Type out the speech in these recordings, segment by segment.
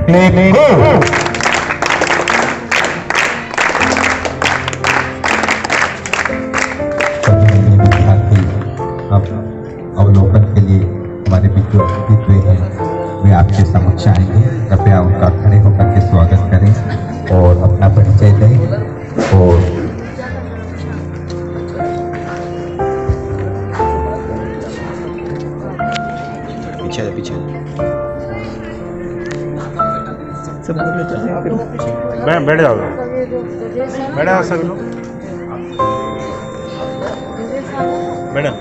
Play गो। अब अवलोकन के लिए हमारे बीच जो अतिथि हुए हैं वे आपके समक्ष आएंगे। कृपया उनका खड़े होकर के स्वागत करें और अपना परिचय दें। और पीछे बैठ जाओ, बैठ जाओ सभी लोग, बैठो।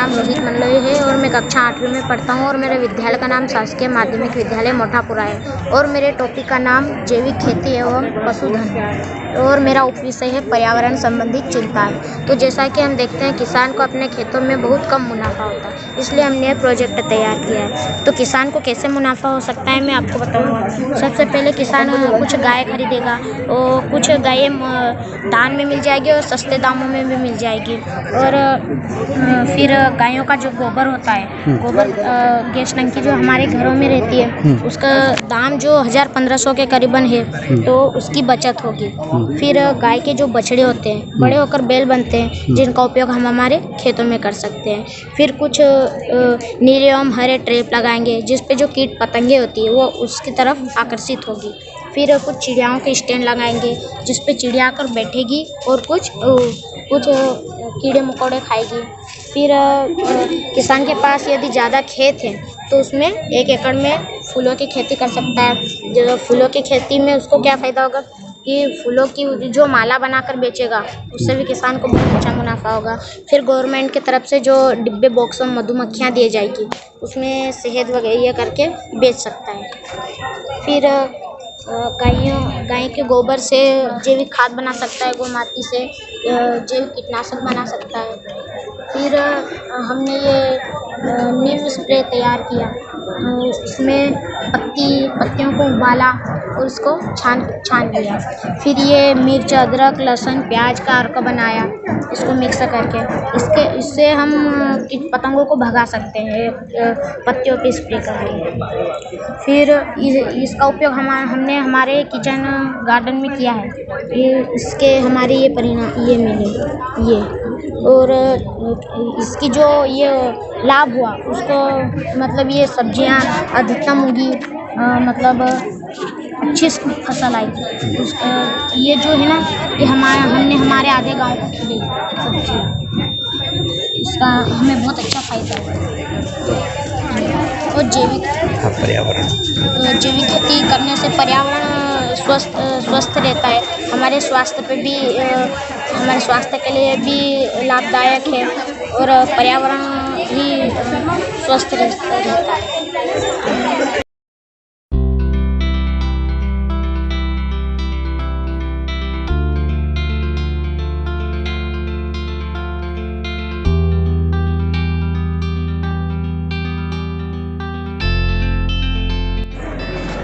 नाम रोहित मंडलोई है और मैं कक्षा 8वीं में पढ़ता हूँ और मेरे विद्यालय का नाम शासकीय माध्यमिक विद्यालय मोठापुरा है और मेरे टॉपिक का नाम जैविक खेती एवं पशुधन है और मेरा उपविषय है पर्यावरण संबंधित चिंताएं। तो जैसा कि हम देखते हैं किसान को अपने खेतों में बहुत कम मुनाफा होता है, इसलिए हमने यह प्रोजेक्ट तैयार किया है। तो किसान को कैसे मुनाफा हो सकता है मैं आपको बताऊँगा। सबसे पहले किसान कुछ गाय खरीदेगा और कुछ गायें दान में मिल जाएगी और सस्ते दामों में भी मिल जाएगी। और फिर गायों का जो गोबर होता है, गोबर गैस टंकी जो हमारे घरों में रहती है उसका दाम जो 1000-1500 के करीबन है, तो उसकी बचत होगी। फिर गाय के जो बछड़े होते हैं बड़े होकर बैल बनते हैं जिनका उपयोग हम हमारे खेतों में कर सकते हैं। फिर कुछ नीले एवं हरे ट्रैप लगाएंगे जिस पे जो कीट पतंगे होती है वो उसकी तरफ आकर्षित होगी। फिर कुछ चिड़ियाओं के स्टैंड लगाएंगे जिस पे चिड़िया आकर बैठेगी और कुछ कीड़े मकोड़े खाएगी। फिर किसान के पास यदि ज़्यादा खेत है तो उसमें 1 एकड़ में फूलों की खेती कर सकता है। जो फूलों की खेती में उसको क्या फ़ायदा होगा कि फूलों की जो माला बनाकर बेचेगा उससे भी किसान को बहुत अच्छा मुनाफा होगा। फिर गवर्नमेंट की तरफ से जो डिब्बे बॉक्स में मधुमक्खियाँ दी जाएगी उसमें शहद वगैरह ये करके बेच सकता है। फिर गाय के गोबर से जैविक खाद बना सकता है, गोमाती से जैविक कीटनाशक बना सकता है। फिर हमने ये नीम स्प्रे तैयार किया, इसमें पत्तियों को उबाला और उसको छान लिया। फिर ये मिर्च, अदरक, लहसुन, प्याज का अर्क बनाया इसको मिक्स करके। इससे हम कीट पतंगों को भगा सकते हैं पत्तियों पे स्प्रे करके। फिर इसका उपयोग हमने हमारे किचन गार्डन में किया है। इसके हमारे ये परिणाम ये मिले ये, और इसकी जो ये लाभ हुआ उसको मतलब ये सब्जियां अधिकतम होगी, मतलब अच्छी फसल आई। ये जो है ना ये हमने हमारे आधे गांव को खिलाई सब्जी, इसका हमें बहुत अच्छा फ़ायदा हुआ। और जैविक खेती करने से पर्यावरण स्वस्थ रहता है, हमारे स्वास्थ्य पे भी हमारे स्वास्थ्य के लिए भी लाभदायक है और पर्यावरण भी स्वस्थ रहता है।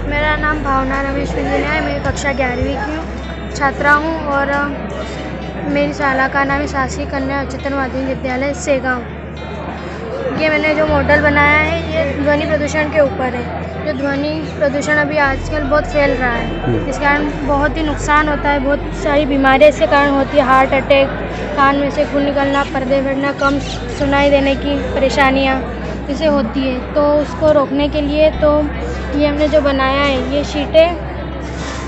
मेरा नाम भावना रमेश विंजना है। मैं कक्षा 11वीं की छात्रा हूँ और मेरी शाला का नाम है शासकीय कन्या उच्चतर माध्यमिक विद्यालय सेगांव। ये मैंने जो मॉडल बनाया है ये ध्वनि प्रदूषण के ऊपर है। जो ध्वनि प्रदूषण अभी आजकल बहुत फैल रहा है, इस कारण बहुत ही नुकसान होता है, बहुत सारी बीमारियाँ इसके कारण होती है। हार्ट अटैक, कान में से खून निकलना, पर्दे फटना, कम सुनाई देने की परेशानियाँ इसे होती है। तो उसको रोकने के लिए तो ये हमने जो बनाया है ये शीटें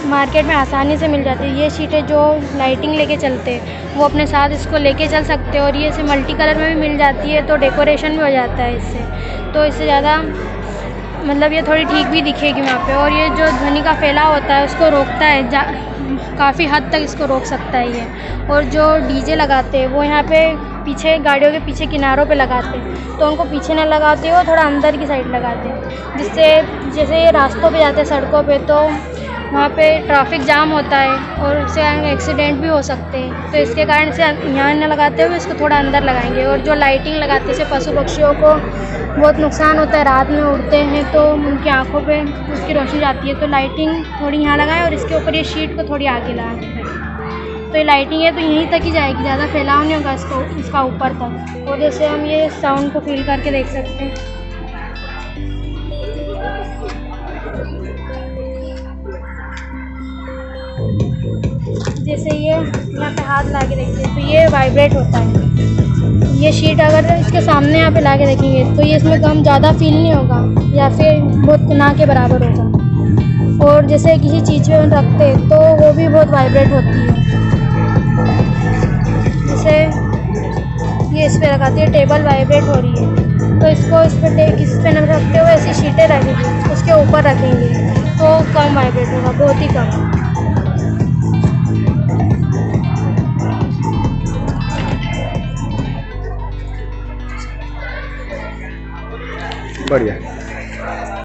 मार्केट में आसानी से मिल जाती है। ये शीटें जो लाइटिंग लेके चलते हैं वो अपने साथ इसको लेके चल सकते हैं और ये इसे मल्टी कलर में भी मिल जाती है तो डेकोरेशन भी हो जाता है इससे। तो इससे ज़्यादा मतलब ये थोड़ी ठीक भी दिखेगी वहाँ पे। और ये जो ध्वनि का फैलाव होता है उसको रोकता है, काफ़ी हद तक इसको रोक सकता है ये। और जो डीजे लगाते हैं वो यहाँ पे पीछे गाड़ियों के पीछे किनारों पे लगाते हैं, तो उनको पीछे ना लगाते हो थोड़ा अंदर की साइड लगाते हैं, जिससे जैसे ये रास्तों पे जाते हैं सड़कों पे तो वहाँ पे ट्रैफिक जाम होता है और उससे एक्सीडेंट भी हो सकते हैं। तो इसके कारण से यहाँ न लगाते हुए इसको थोड़ा अंदर लगाएंगे। और जो लाइटिंग लगाते हैं इससे पशु पक्षियों को बहुत नुकसान होता है, रात में उड़ते हैं तो उनकी आँखों पे उसकी रोशनी जाती है। तो लाइटिंग थोड़ी यहाँ लगाएं और इसके ऊपर ये शीट को थोड़ी आगे लगाएं। तो ये लाइटिंग है तो यहीं तक ही जाएगी, ज़्यादा फैलाव नहीं होगा इसका ऊपर तक। और जैसे हम ये साउंड को फील करके देख सकते हैं। जैसे ये यहाँ पे हाथ ला के देखते हैं तो ये वाइब्रेट होता है। ये शीट अगर इसके सामने यहाँ पे ला के देखेंगे तो ये इसमें कम ज़्यादा फील नहीं होगा या फिर बहुत ना के बराबर होगा। और जैसे किसी चीज़ पे रखते हैं तो वो भी बहुत वाइब्रेट होती है। जैसे ये इस पर लगाती है, टेबल वाइब्रेट हो रही है तो इसको इस पे न रखते हुए ऐसी शीटें रखेंगे उसके ऊपर रखेंगे तो कम वाइब्रेट होगा, बहुत ही कम। बढ़िया।